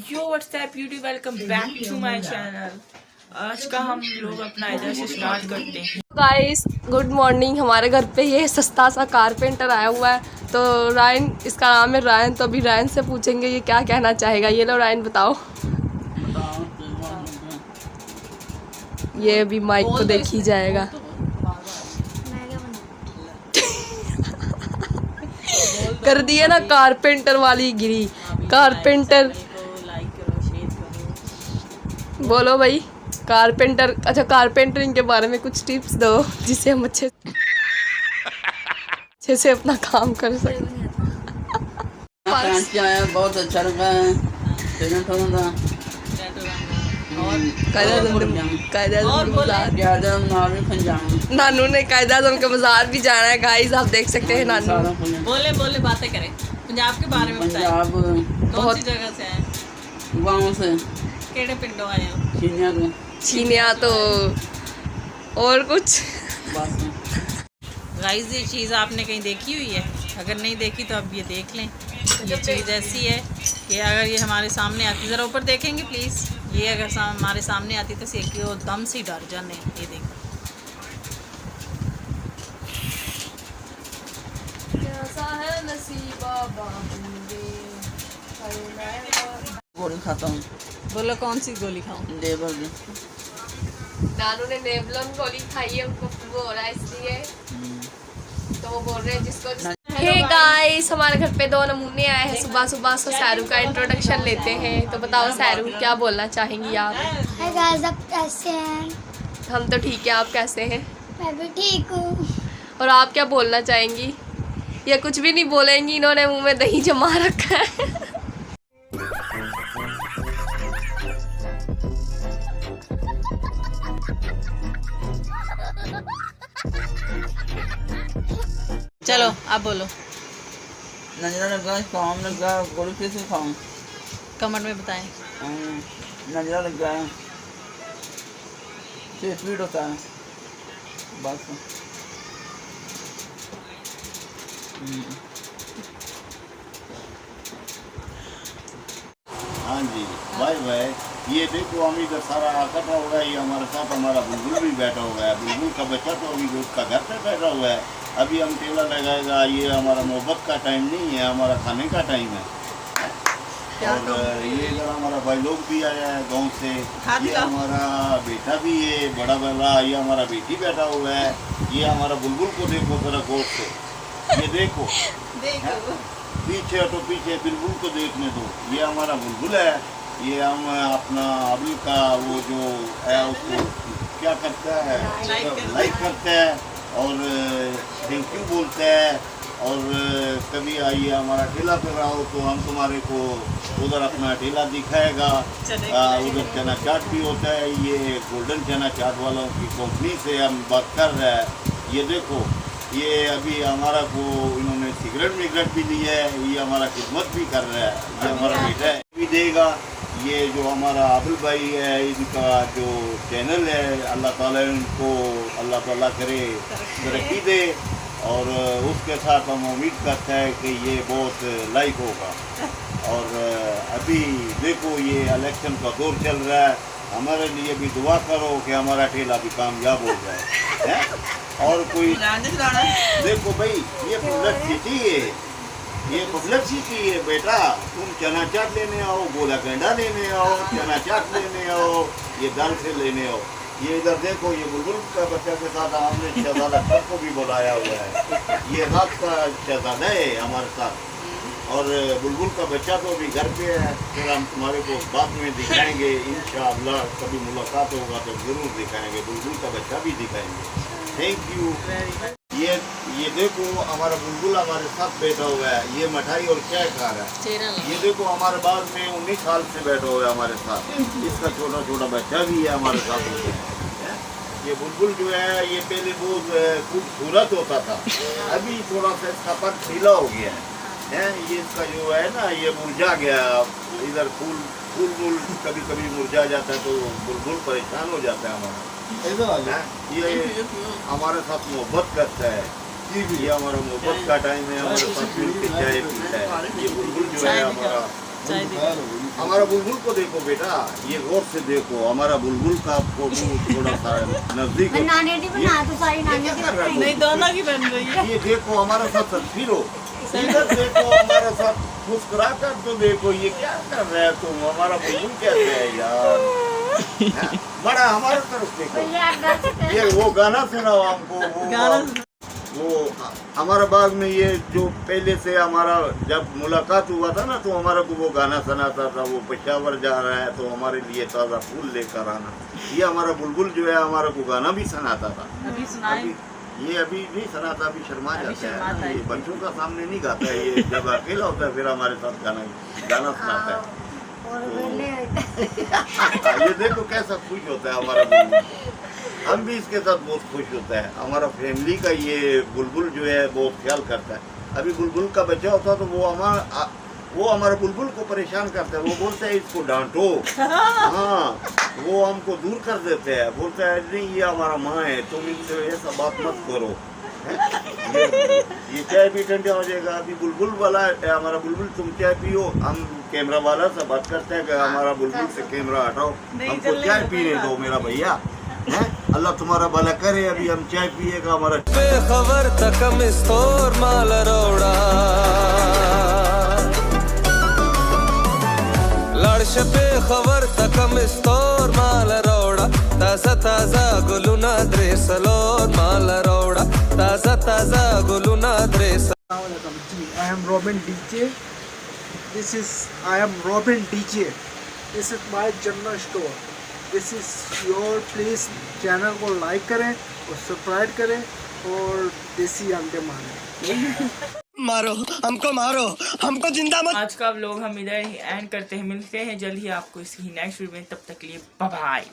Yo WhatsApp YouTube welcome back to my channel. आज का हम लोग अपना इधर से स्टार्ट करते हैं। Guys good morning. हमारे घर पे ये सस्ता सा कारपेंटर आया हुआ है। तो रायन, इसका नाम है रायन। तो अभी रायन से पूछेंगे ये क्या कहना चाहेगा। ये लो रायन, बताओ। ये अभी माइक को देख ही जाएगा। कर दिए ना कारपेंटर वाली गिरी। कारपेंटर बोलो भाई। कारपेंटर, अच्छा कारपेंटरिंग के बारे में कुछ टिप्स दो जिससे हम अच्छे से अपना काम कर सकें। बहुत अच्छा लगा है। नानू ने कायदा आज़म के बाजार भी जाना है गाइस, आप देख सकते हैं। नानू बोले बातें करें पंजाब के बारे में। पंजाब कौन सी जगह से आए? गाँव से। केड़े पिंडों आए हो? छीनिया तो और कुछ गाइस, ये चीज़ आपने कहीं देखी हुई है? अगर नहीं देखी तो अब ये देख लें। ये चीज़ ऐसी है कि अगर ये हमारे सामने आती, ज़रा ऊपर देखेंगे प्लीज़। ये अगर हमारे सामने आती तो सीखी वो दम से डर जाने। ये देखो, कैसा है नसीबा गोली खाता हूँ। बोलो कौन सी गोली खाऊं? देवर की। नानू ने नेवलन गोली खाई है, उनको वो हो रहा है इसलिए। तो वो बोल रहे हैं जिसको। हे गाइस, हमारे घर पे 2 नमूने आए हैं सुबह सुबह। सो सैरू का इंट्रोडक्शन लेते हैं। तो बताओ सैरू, क्या बोलना चाहेंगी आप? हाय गाइस, आप कैसे हैं? हम तो ठीक है, आप कैसे हैं? मैं भी ठीक हूँ। और आप क्या बोलना चाहेंगी? ये कुछ भी नहीं बोलेंगी, इन्होंने मुंह में दही जमा रखा है। चलो आप बोलो। नजरा लगा, काम लगा, गोली कैसे खाऊं? कमेंट में बताएं। नजरा लगा है, 6 फीट होता है बस। हाँ जी, बाय बाय। ये देखो हम इधर सारा इकट्ठा हो गया। ये हमारे साथ हमारा बुलबुल भी बैठा हुआ है। बुलबुल का बच्चा तो अभी उसका घर पे बैठा हुआ है। अभी हम ठेला लगाएगा। ये हमारा मोहब्बत का टाइम नहीं है, हमारा खाने का टाइम है। और ये इधर हमारा भाई लोग भी आया है गाँव से। ये हमारा बेटा भी है, बड़ा वाला। ये हमारा बेटी बैठा हुआ है। ये हमारा बुलबुल को देखो जरा गौर से। ये देखो पीछे तो पीछे बुलबुल को देखने दो। ये हमारा बुलबुल है। ये हम अपना अभी का वो जो है उसको क्या करता है, लाइक करता है और थैंक यू बोलता है। और कभी आइए हमारा ठेला पे रहो तो हम तुम्हारे को उधर अपना ठेला दिखाएगा। उधर चना चाट भी होता है। ये गोल्डन चना चाट वालों की कंपनी से हम बात कर रहे हैं। ये देखो, ये अभी हमारा को इन्होंने सिगरेट भी ली है। ये हमारा खिदमत भी कर रहा है। ये हमारा बेटा है भी देगा। ये जो हमारा अबुल भाई है, इनका जो चैनल है, अल्लाह ताला इनको अल्लाह ताला करे तरक्की दे। और उसके साथ हम उम्मीद करते हैं कि ये बहुत लाइक होगा। और अभी देखो ये इलेक्शन का दौर चल रहा है। हमारे लिए भी दुआ करो कि हमारा ठेला भी कामयाब हो जाए है? और कोई देखो भाई, ये पब्लिसिटी है, ये पब्लिसिटी है बेटा। तुम चना चाट लेने आओ, गोला गंडा लेने आओ, चना चाट लेने आओ, ये दाल से लेने आओ। ये इधर देखो, ये बुलबुल का बच्चा के साथ हमने शहजादा खर को भी बुलाया हुआ है। ये रात का शहजादा है हमारे साथ। और बुलबुल का बच्चा तो अभी घर पे है। फिर हम तुम्हारे को बाद में दिखाएंगे इंशाअल्लाह। कभी मुलाकात होगा तो ज़रूर दिखाएंगे। बुलबुल का बच्चा भी दिखाएंगे। Thank you. ये देखो हमारा बुलबुल हमारे साथ बैठा हुआ है। ये मिठाई और चाय खा रहा है। ये देखो हमारे बाद में 19 साल से बैठा हुआ है हमारे साथ। इसका छोटा छोटा बच्चा भी है हमारे साथ होते हैं। ये बुलबुल जो है ये पहले बहुत खूबसूरत होता था। अभी थोड़ा सा इसका पर ढीला हो गया है। ये इसका जो है ना, ये मुरझा गया। इधर फूल कभी कभी मुरझा जाता है तो बुलबुल परेशान हो जाता है हमारा। ये हमारे साथ मोहब्बत करता है। ये हमारा मोहब्बत का टाइम है। हमारे साथ मिल के चाय पीता है। ये बुलबुल जो है हमारा चाय दे। हमारा बुलबुल को देखो बेटा, ये गौर से देखो हमारा बुलबुल का फोटो थोड़ा सा नजदीक मैं नानी डी बना तो सारी नानी डी बनाई। नहीं, दोनों की बन रही है। ये देखो हमारे साथ तस्वीर हो, इधर देखो हमारे साथ मुस्कुरा कर तो देखो, ये क्या कर रहे हैं तुम, हमारा बुलबुल कैसे है यार, हाँ, बड़ा हमारे तरफ देखो। ये वो गाना सुनाओ हमको, गाना वो हमारा बाग में ये जो पहले से हमारा जब मुलाकात हुआ था ना, तो हमारा को वो गाना सुनाता था, वो पेशावर जा रहा है तो हमारे लिए ताज़ा फूल लेकर आना। ये हमारा बुलबुल जो है हमारा को गाना भी सुनाता था। अभी सुनाए। ये अभी नहीं सुनाता, अभी शर्मा जाता है, है। ये बच्चों का सामने नहीं गाता है, ये जब अकेला होता है फिर हमारे साथ गाना सुनाता है। ये देखो कैसा खुश होता है हमारा बुलबुल, हम भी इसके साथ बहुत खुश होता है। हमारा फैमिली का ये बुलबुल जो है बहुत ख्याल करता है। अभी बुलबुल का बच्चा होता तो वो हमारे बुलबुल को परेशान करता है, वो बोलता है इसको डांटो, हाँ वो हमको दूर कर देते हैं, बोलता है नहीं ये हमारा माँ है, तुम इनसे ऐसा बात मत करो। ये चाय भी ठंडा हो जाएगा। अभी बुलबुल वाला हमारा बुलबुल, तुम चाय पियो, हम कैमरा वाला से बात करते हैं कि हमारा बुलबुल से कैमरा हटाओ, हमको चाय पीने दो मेरा भैया, हैं अल्लाह तुम्हारा भला करे। अभी हम चाय पिएगा हमारा बेखबर तकम स्टोर माल रोड़ा लड़श बेखबर तकम स्टोर माल रोड़ा ताजा ताजा गुलुना ड्रेस लोन माल रोड़ा ताजा ताजा गुलुना dress. I am Robin DJ. I am Robin DJ. This is my general store. This is your please channel को लाइक करें और सब्सक्राइब करें और देसी अंडे मारें। मारो हमको हमको जिंदा मत। आज का व्लॉग हम इधर ही एंड करते हैं, मिलते हैं जल्द ही आपको इसकी नेक्स्ट वीडियो में, तब तक के लिए बाय बाय।